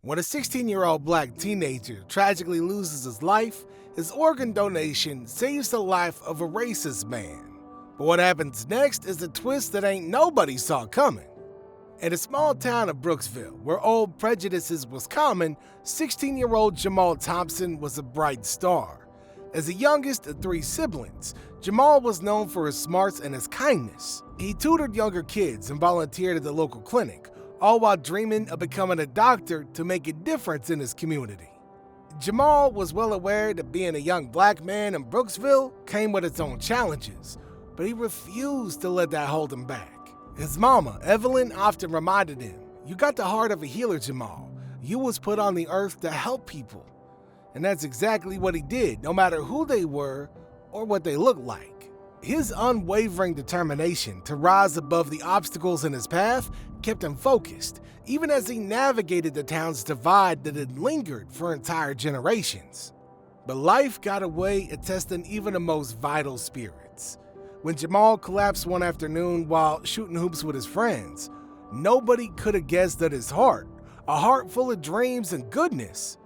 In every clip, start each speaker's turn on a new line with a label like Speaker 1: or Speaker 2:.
Speaker 1: When a 16-year-old black teenager tragically loses his life, his organ donation saves the life of a racist man. But what happens next is a twist that ain't nobody saw coming. In a small town of Brooksville, where old prejudices was common, 16-year-old Jamal Thompson was a bright star. As the youngest of 3 siblings, Jamal was known for his smarts and his kindness. He tutored younger kids and volunteered at the local clinic, all while dreaming of becoming a doctor to make a difference in his community. Jamal was well aware that being a young black man in Brooksville came with its own challenges, but he refused to let that hold him back. His mama, Evelyn, often reminded him, "You got the heart of a healer, Jamal. You was put on the earth to help people." And that's exactly what he did, no matter who they were or what they looked like. His unwavering determination to rise above the obstacles in his path kept him focused, even as he navigated the town's divide that had lingered for entire generations. But life got a way of testing even the most vital spirits. When Jamal collapsed one afternoon while shooting hoops with his friends, nobody could have guessed that his heart, a heart full of dreams and goodness,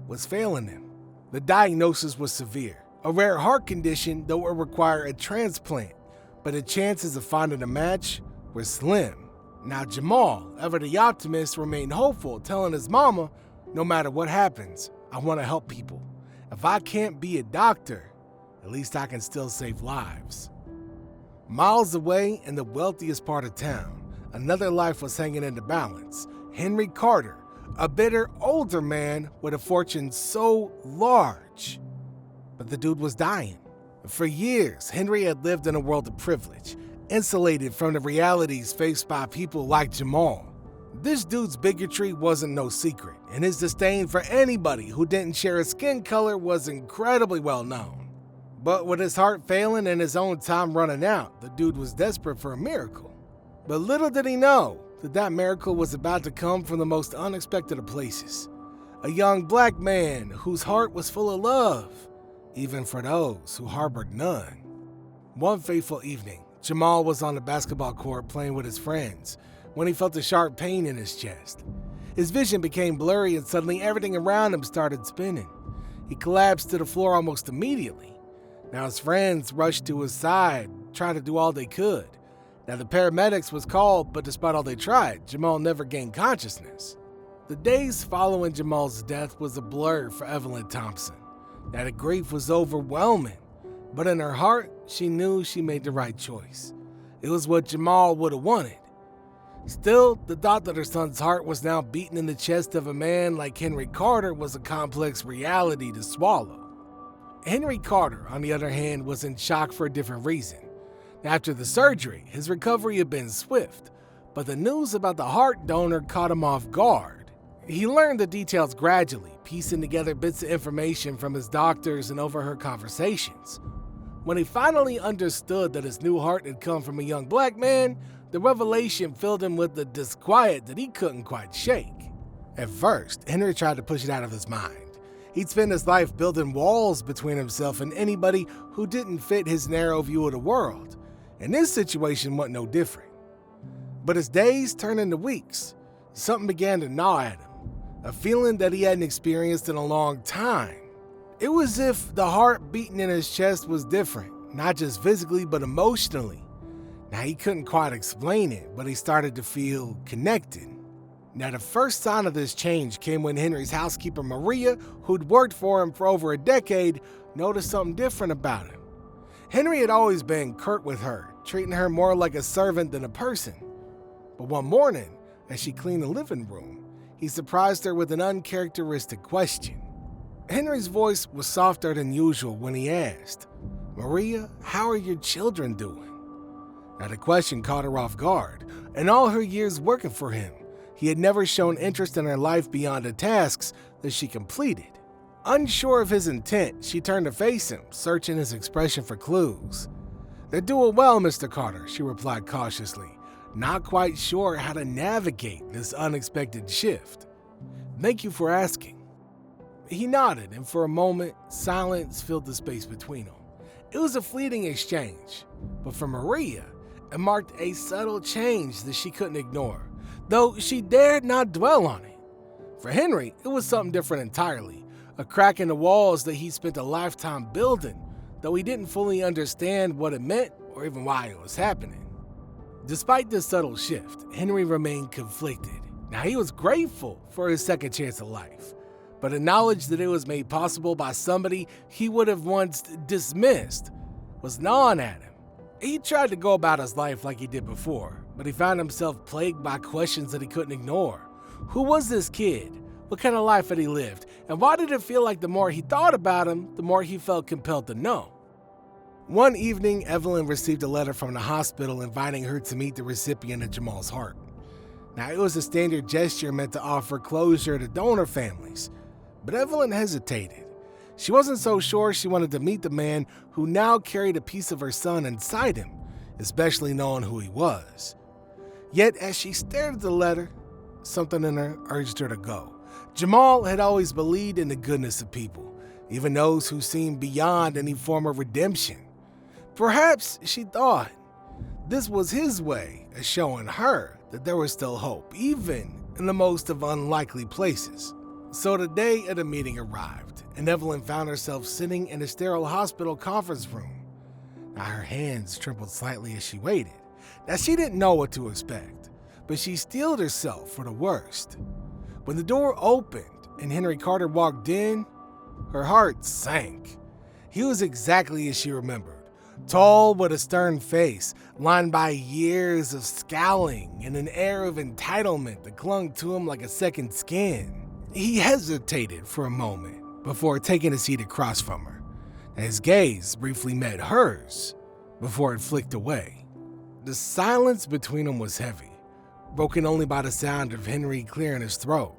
Speaker 1: was failing him. The diagnosis was severe, a rare heart condition that would require a transplant, but the chances of finding a match were slim. Now Jamal, ever the optimist, remained hopeful, telling his mama, "No matter what happens, I want to help people. If I can't be a doctor, at least I can still save lives." Miles away in the wealthiest part of town, another life was hanging in the balance. Henry Carter, a bitter older man with a fortune so large. But the dude was dying. For years, Henry had lived in a world of privilege, insulated from the realities faced by people like Jamal. This dude's bigotry wasn't no secret, and his disdain for anybody who didn't share his skin color was incredibly well known. But with his heart failing and his own time running out, the dude was desperate for a miracle. But little did he know that miracle was about to come from the most unexpected of places. A young black man whose heart was full of love, even for those who harbored none. One fateful evening, Jamal was on the basketball court playing with his friends when he felt a sharp pain in his chest. His vision became blurry and suddenly everything around him started spinning. He collapsed to the floor almost immediately. Now his friends rushed to his side, trying to do all they could. Now the paramedics was called, but despite all they tried, Jamal never gained consciousness. The days following Jamal's death was a blur for Evelyn Thompson. Now the grief was overwhelming, but in her heart, she knew she made the right choice. It was what Jamal would have wanted. Still, the thought that her son's heart was now beating in the chest of a man like Henry Carter was a complex reality to swallow. Henry Carter, on the other hand, was in shock for a different reason. After the surgery, his recovery had been swift, but the news about the heart donor caught him off guard. He learned the details gradually, piecing together bits of information from his doctors and overheard conversations. When he finally understood that his new heart had come from a young black man, the revelation filled him with a disquiet that he couldn't quite shake. At first, Henry tried to push it out of his mind. He'd spent his life building walls between himself and anybody who didn't fit his narrow view of the world, and this situation wasn't no different. But as days turned into weeks, something began to gnaw at him, a feeling that he hadn't experienced in a long time. It was as if the heart beating in his chest was different, not just physically but emotionally. Now he couldn't quite explain it, but he started to feel connected. Now the first sign of this change came when Henry's housekeeper Maria, who'd worked for him for over a decade, noticed something different about him. Henry had always been curt with her, treating her more like a servant than a person. But one morning, as she cleaned the living room, he surprised her with an uncharacteristic question. Henry's voice was softer than usual when he asked, "Maria, how are your children doing?" Now the question caught her off guard. In all her years working for him, he had never shown interest in her life beyond the tasks that she completed. Unsure of his intent, she turned to face him, searching his expression for clues. "They're doing well, Mr. Carter," she replied cautiously, not quite sure how to navigate this unexpected shift. "Thank you for asking." He nodded, and for a moment, silence filled the space between them. It was a fleeting exchange, but for Maria, it marked a subtle change that she couldn't ignore, though she dared not dwell on it. For Henry, it was something different entirely, a crack in the walls that he spent a lifetime building, though he didn't fully understand what it meant or even why it was happening. Despite this subtle shift, Henry remained conflicted. Now, he was grateful for his second chance at life, but acknowledged that it was made possible by somebody he would have once dismissed was gnawing at him. He tried to go about his life like he did before, but he found himself plagued by questions that he couldn't ignore. Who was this kid? What kind of life had he lived? And why did it feel like the more he thought about him, the more he felt compelled to know? One evening, Evelyn received a letter from the hospital inviting her to meet the recipient of Jamal's heart. Now, it was a standard gesture meant to offer closure to donor families, but Evelyn hesitated. She wasn't so sure she wanted to meet the man who now carried a piece of her son inside him, especially knowing who he was. Yet, as she stared at the letter, something in her urged her to go. Jamal had always believed in the goodness of people, even those who seemed beyond any form of redemption. Perhaps, she thought, this was his way of showing her that there was still hope, even in the most of unlikely places. So the day of the meeting arrived, and Evelyn found herself sitting in a sterile hospital conference room. Now, her hands trembled slightly as she waited. Now, she didn't know what to expect, but she steeled herself for the worst. When the door opened and Henry Carter walked in, her heart sank. He was exactly as she remembered. Tall with a stern face, lined by years of scowling and an air of entitlement that clung to him like a second skin. He hesitated for a moment before taking a seat across from her. His gaze briefly met hers before it flicked away. The silence between them was heavy, broken only by the sound of Henry clearing his throat.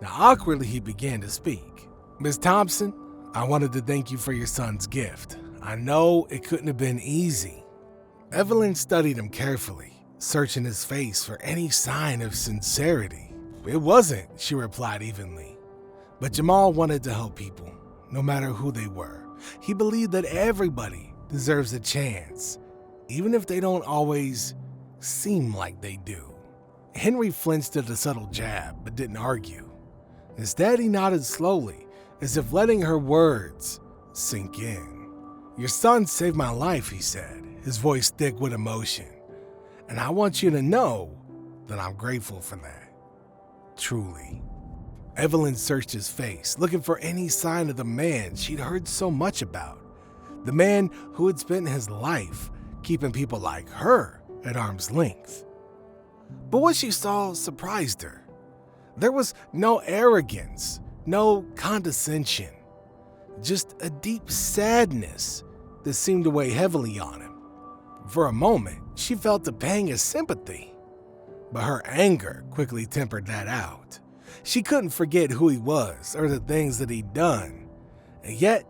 Speaker 1: Now, awkwardly, he began to speak. "Miss Thompson, I wanted to thank you for your son's gift. I know it couldn't have been easy." Evelyn studied him carefully, searching his face for any sign of sincerity. "It wasn't," she replied evenly. But Jamal wanted to help people, no matter who they were. He believed that everybody deserves a chance, even if they don't always seem like they do. Henry flinched at the subtle jab, but didn't argue. Instead, he nodded slowly, as if letting her words sink in. "Your son saved my life," he said, his voice thick with emotion. "And I want you to know that I'm grateful for that. Truly." Evelyn searched his face, looking for any sign of the man she'd heard so much about. The man who had spent his life keeping people like her at arm's length. But what she saw surprised her. There was no arrogance, no condescension, just a deep sadness that seemed to weigh heavily on him. For a moment, she felt a pang of sympathy, but her anger quickly tempered that out. She couldn't forget who he was or the things that he'd done, and yet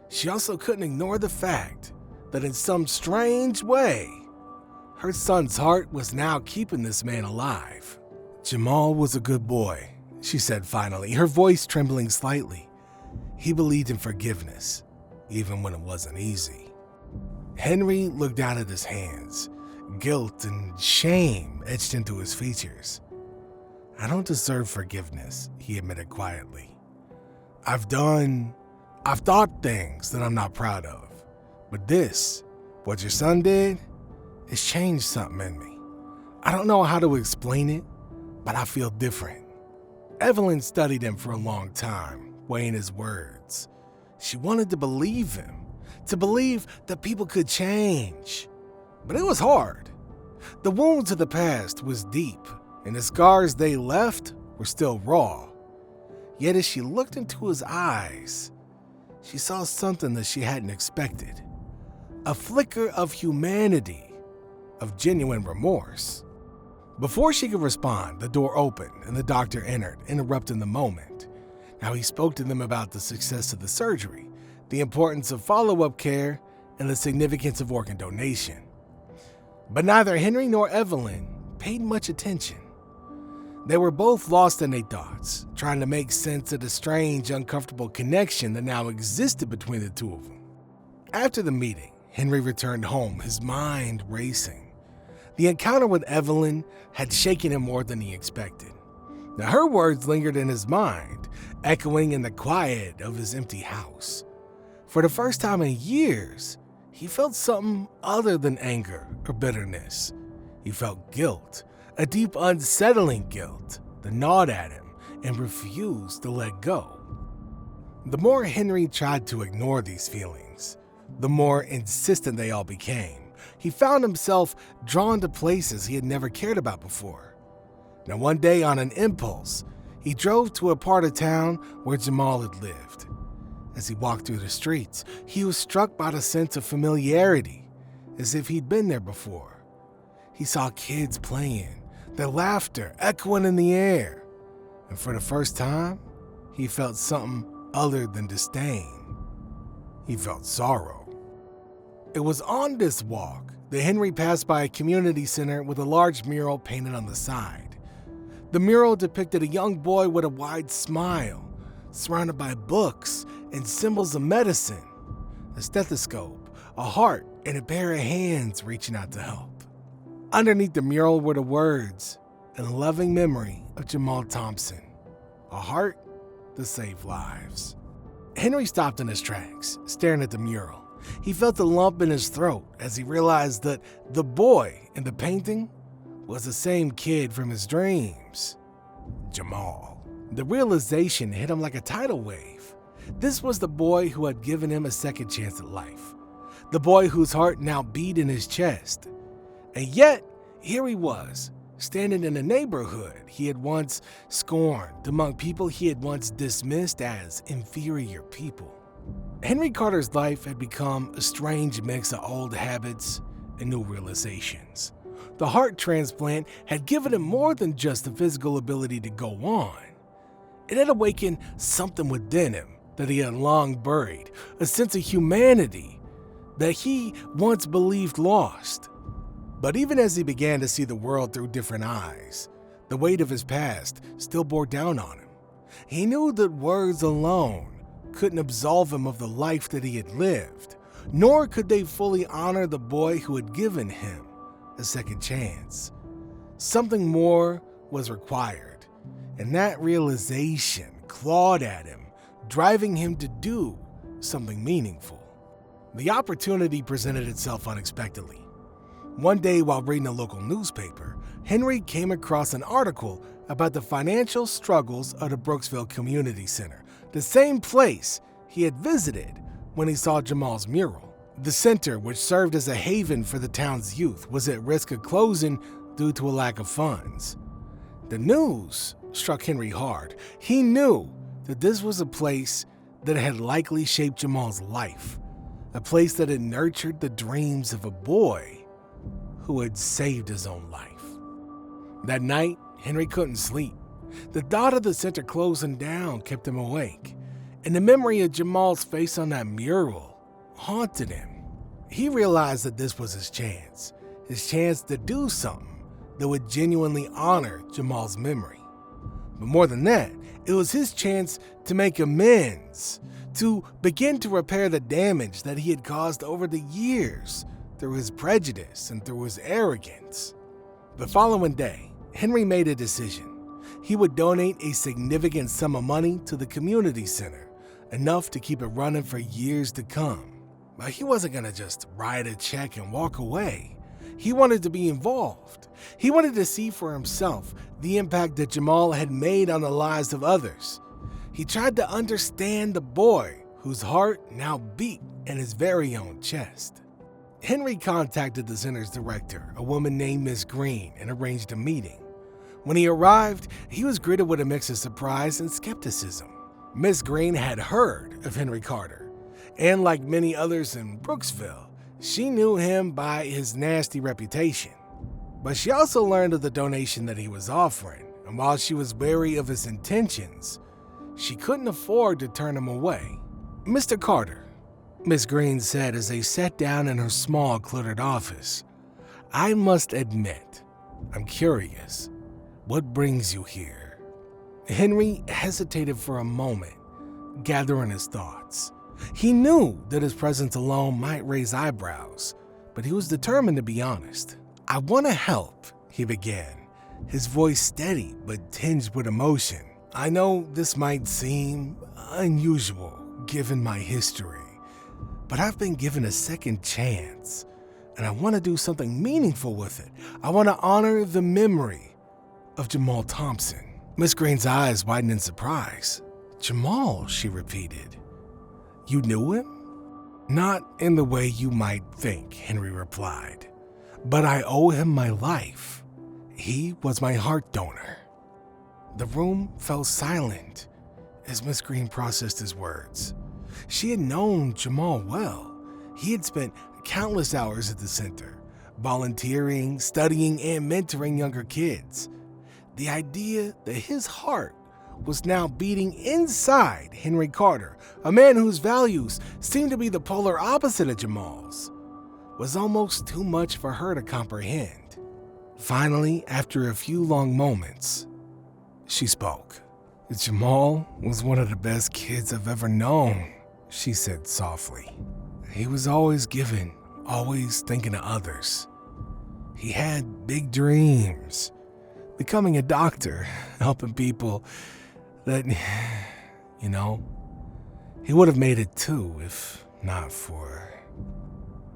Speaker 1: she also couldn't ignore the fact that in some strange way, her son's heart was now keeping this man alive. "Jamal was a good boy," she said finally, her voice trembling slightly. "He believed in forgiveness, even when it wasn't easy." Henry looked down at his hands, guilt and shame etched into his features. "I don't deserve forgiveness," he admitted quietly. I've thought things that I'm not proud of, but what your son did, it's changed something in me. I don't know how to explain it, but I feel different." Evelyn studied him for a long time, weighing his words. She wanted to believe him, to believe that people could change. But it was hard. The wounds of the past was deep, and the scars they left were still raw. Yet as she looked into his eyes, she saw something that she hadn't expected. A flicker of humanity, of genuine remorse. Before she could respond, the door opened and the doctor entered, interrupting the moment. Now he spoke to them about the success of the surgery, the importance of follow-up care, and the significance of organ donation. But neither Henry nor Evelyn paid much attention. They were both lost in their thoughts, trying to make sense of the strange, uncomfortable connection that now existed between the two of them. After the meeting, Henry returned home, his mind racing. The encounter with Evelyn had shaken him more than he expected. Now, her words lingered in his mind, echoing in the quiet of his empty house. For the first time in years, he felt something other than anger or bitterness. He felt guilt, a deep, unsettling guilt that gnawed at him and refused to let go. The more Henry tried to ignore these feelings, the more insistent they all became. He found himself drawn to places he had never cared about before. Now, one day, on an impulse, he drove to a part of town where Jamal had lived. As he walked through the streets, he was struck by the sense of familiarity, as if he'd been there before. He saw kids playing, their laughter echoing in the air, and for the first time, he felt something other than disdain. He felt sorrow. It was on this walk that Henry passed by a community center with a large mural painted on the side. The mural depicted a young boy with a wide smile, surrounded by books and symbols of medicine, a stethoscope, a heart, and a pair of hands reaching out to help. Underneath the mural were the words, "In loving memory of Jamal Thompson, a heart to save lives." Henry stopped in his tracks, staring at the mural. He felt a lump in his throat as he realized that the boy in the painting was the same kid from his dreams, Jamal. The realization hit him like a tidal wave. This was the boy who had given him a second chance at life, the boy whose heart now beat in his chest. And yet, here he was, standing in a neighborhood he had once scorned, among people he had once dismissed as inferior people. Henry Carter's life had become a strange mix of old habits and new realizations. The heart transplant had given him more than just the physical ability to go on. It had awakened something within him that he had long buried, a sense of humanity that he once believed lost. But even as he began to see the world through different eyes, the weight of his past still bore down on him. He knew that words alone couldn't absolve him of the life that he had lived, nor could they fully honor the boy who had given him a second chance. Something more was required, and that realization clawed at him, driving him to do something meaningful. The opportunity presented itself unexpectedly. One day, while reading a local newspaper, Henry came across an article about the financial struggles of the Brooksville Community Center, the same place he had visited when he saw Jamal's mural. The center, which served as a haven for the town's youth, was at risk of closing due to a lack of funds. The news struck Henry hard. He knew that this was a place that had likely shaped Jamal's life, a place that had nurtured the dreams of a boy who had saved his own life. That night, Henry couldn't sleep. The thought of the center closing down kept him awake, and the memory of Jamal's face on that mural haunted him. He realized that this was his chance to do something that would genuinely honor Jamal's memory. But more than that, it was his chance to make amends, to begin to repair the damage that he had caused over the years through his prejudice and through his arrogance. The following day, Henry made a decision. He would donate a significant sum of money to the community center, enough to keep it running for years to come. But he wasn't going to just write a check and walk away. He wanted to be involved. He wanted to see for himself the impact that Jamal had made on the lives of others. He tried to understand the boy whose heart now beat in his very own chest. Henry contacted the center's director, a woman named Miss Green, and arranged a meeting. When he arrived, he was greeted with a mix of surprise and skepticism. Miss Green had heard of Henry Carter, and like many others in Brooksville, she knew him by his nasty reputation. But she also learned of the donation that he was offering, and while she was wary of his intentions, she couldn't afford to turn him away. "Mr. Carter," Miss Green said as they sat down in her small, cluttered office, "I must admit, I'm curious. What brings you here?" Henry hesitated for a moment, gathering his thoughts. He knew that his presence alone might raise eyebrows, but he was determined to be honest. "I want to help," he began, his voice steady but tinged with emotion. "I know this might seem unusual given my history, but I've been given a second chance, and I want to do something meaningful with it. I want to honor the memory of Jamal Thompson." Miss Green's eyes widened in surprise. "Jamal," she repeated. "You knew him?" "Not in the way you might think," Henry replied, "but I owe him my life. He was my heart donor." The room fell silent as Miss Green processed his words. She had known Jamal well. He had spent countless hours at the center, volunteering, studying, and mentoring younger kids. The idea that his heart was now beating inside Henry Carter, a man whose values seemed to be the polar opposite of Jamal's, was almost too much for her to comprehend. Finally, after a few long moments, she spoke. "Jamal was one of the best kids I've ever known," she said softly. "He was always giving, always thinking of others. He had big dreams, becoming a doctor, helping people that, he would have made it too if not for..."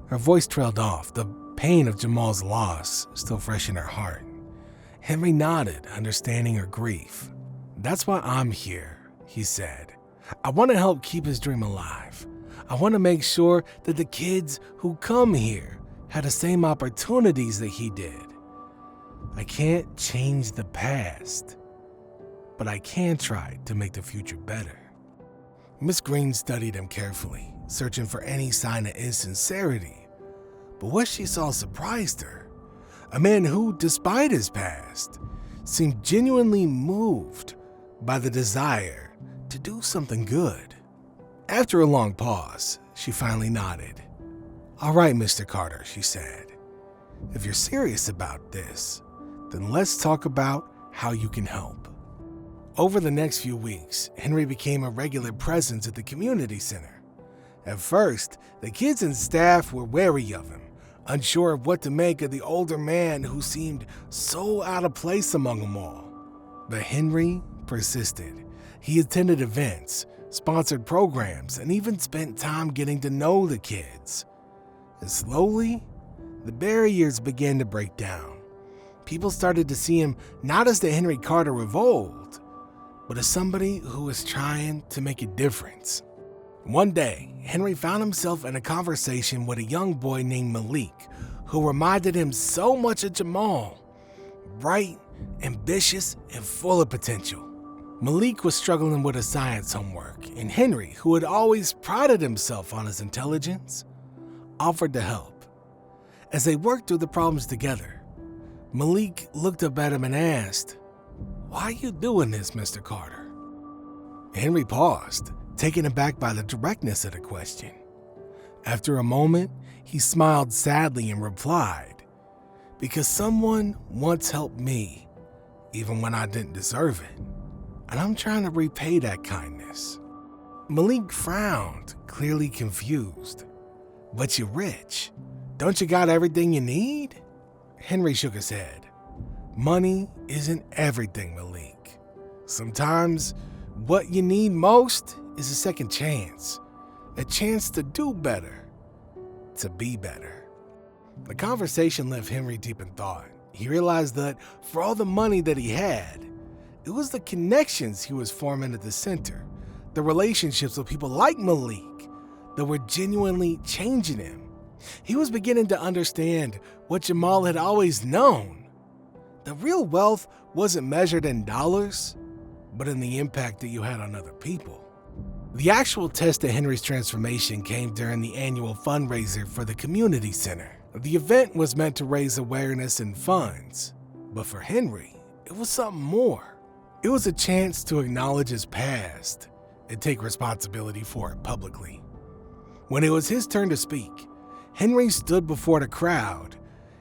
Speaker 1: Her voice trailed off, the pain of Jamal's loss still fresh in her heart. Henry nodded, understanding her grief. "That's why I'm here," he said. "I want to help keep his dream alive. I want to make sure that the kids who come here had the same opportunities that he did. I can't change the past, but I can try to make the future better." Miss Green studied him carefully, searching for any sign of insincerity. But what she saw surprised her. A man who, despite his past, seemed genuinely moved by the desire to do something good. After a long pause, she finally nodded. "All right, Mr. Carter," she said. "If you're serious about this, then let's talk about how you can help." Over the next few weeks, Henry became a regular presence at the community center. At first, the kids and staff were wary of him, unsure of what to make of the older man who seemed so out of place among them all. But Henry persisted. He attended events, sponsored programs, and even spent time getting to know the kids. And slowly, the barriers began to break down. People started to see him not as the Henry Carter of old, but as somebody who was trying to make a difference. One day, Henry found himself in a conversation with a young boy named Malik, who reminded him so much of Jamal. Bright, ambitious, and full of potential. Malik was struggling with his science homework, and Henry, who had always prided himself on his intelligence, offered to help. As they worked through the problems together, Malik looked up at him and asked, "Why are you doing this, Mr. Carter?" Henry paused, taken aback by the directness of the question. After a moment, he smiled sadly and replied, "Because someone once helped me, even when I didn't deserve it, and I'm trying to repay that kindness." Malik frowned, clearly confused. "But you're rich. Don't you got everything you need?" Henry shook his head. "Money isn't everything, Malik. Sometimes what you need most is a second chance, a chance to do better, to be better." The conversation left Henry deep in thought. He realized that for all the money that he had, it was the connections he was forming at the center, the relationships with people like Malik, that were genuinely changing him. He was beginning to understand what Jamal had always known. The real wealth wasn't measured in dollars, but in the impact that you had on other people. The actual test of Henry's transformation came during the annual fundraiser for the community center. The event was meant to raise awareness and funds, but for Henry, it was something more. It was a chance to acknowledge his past and take responsibility for it publicly. When it was his turn to speak, Henry stood before the crowd,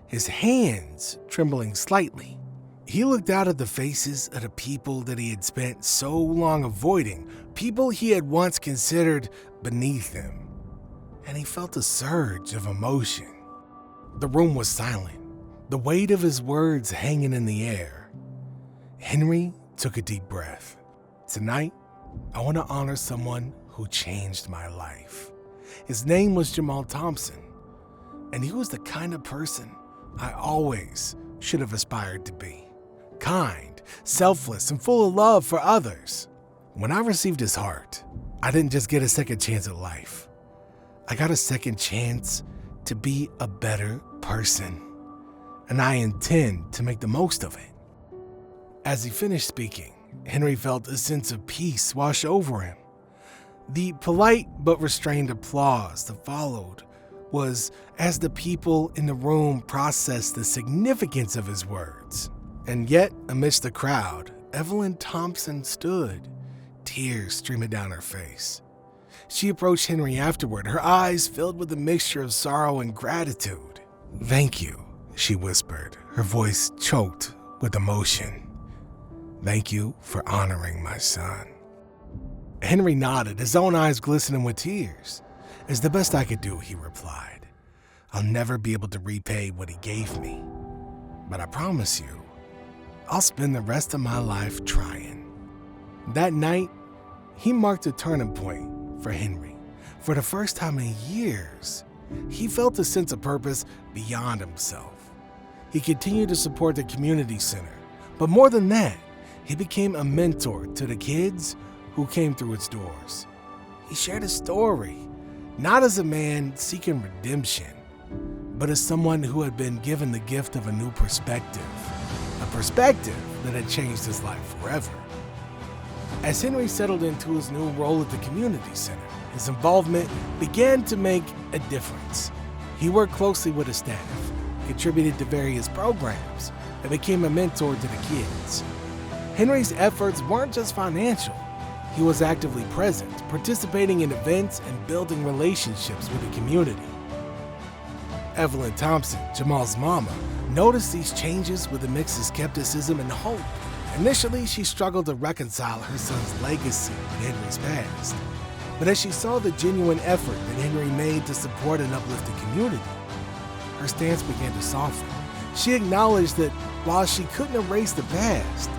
Speaker 1: his hands trembling slightly. He looked out at the faces of the people that he had spent so long avoiding, people he had once considered beneath him, and he felt a surge of emotion. The room was silent, the weight of his words hanging in the air. Henry took a deep breath. Tonight, I want to honor someone who changed my life. His name was Jamal Thompson, and he was the kind of person I always should have aspired to be. Kind, selfless, and full of love for others. When I received his heart, I didn't just get a second chance at life. I got a second chance to be a better person, and I intend to make the most of it. As he finished speaking, Henry felt a sense of peace wash over him. The polite but restrained applause that followed was as the people in the room processed the significance of his words. And yet, amidst the crowd, Evelyn Thompson stood, tears streaming down her face. She approached Henry afterward, her eyes filled with a mixture of sorrow and gratitude. "Thank you," she whispered, her voice choked with emotion. "Thank you for honoring my son." Henry nodded, his own eyes glistening with tears. "It's the best I could do," he replied. "I'll never be able to repay what he gave me, but I promise you, I'll spend the rest of my life trying." That night, he marked a turning point for Henry. For the first time in years, he felt a sense of purpose beyond himself. He continued to support the community center, but more than that, he became a mentor to the kids who came through its doors. He shared his story, not as a man seeking redemption, but as someone who had been given the gift of a new perspective, a perspective that had changed his life forever. As Henry settled into his new role at the community center, his involvement began to make a difference. He worked closely with his staff, contributed to various programs, and became a mentor to the kids. Henry's efforts weren't just financial. He was actively present, participating in events and building relationships with the community. Evelyn Thompson, Jamal's mama, noticed these changes with a mix of skepticism and hope. Initially, she struggled to reconcile her son's legacy with Henry's past. But as she saw the genuine effort that Henry made to support and uplift the community, her stance began to soften. She acknowledged that while she couldn't erase the past,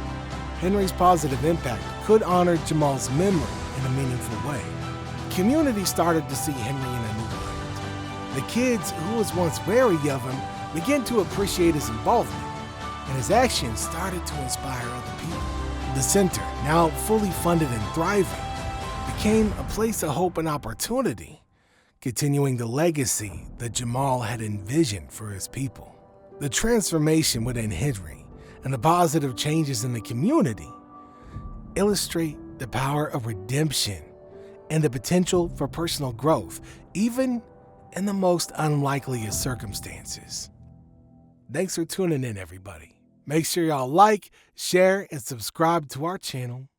Speaker 1: Henry's positive impact could honor Jamal's memory in a meaningful way. The community started to see Henry in a new light. The kids, who was once wary of him, began to appreciate his involvement, and his actions started to inspire other people. The center, now fully funded and thriving, became a place of hope and opportunity, continuing the legacy that Jamal had envisioned for his people. The transformation within Henry and the positive changes in the community illustrate the power of redemption and the potential for personal growth, even in the most unlikely of circumstances. Thanks for tuning in, everybody. Make sure y'all like, share, and subscribe to our channel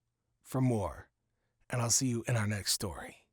Speaker 1: for more. And I'll see you in our next story.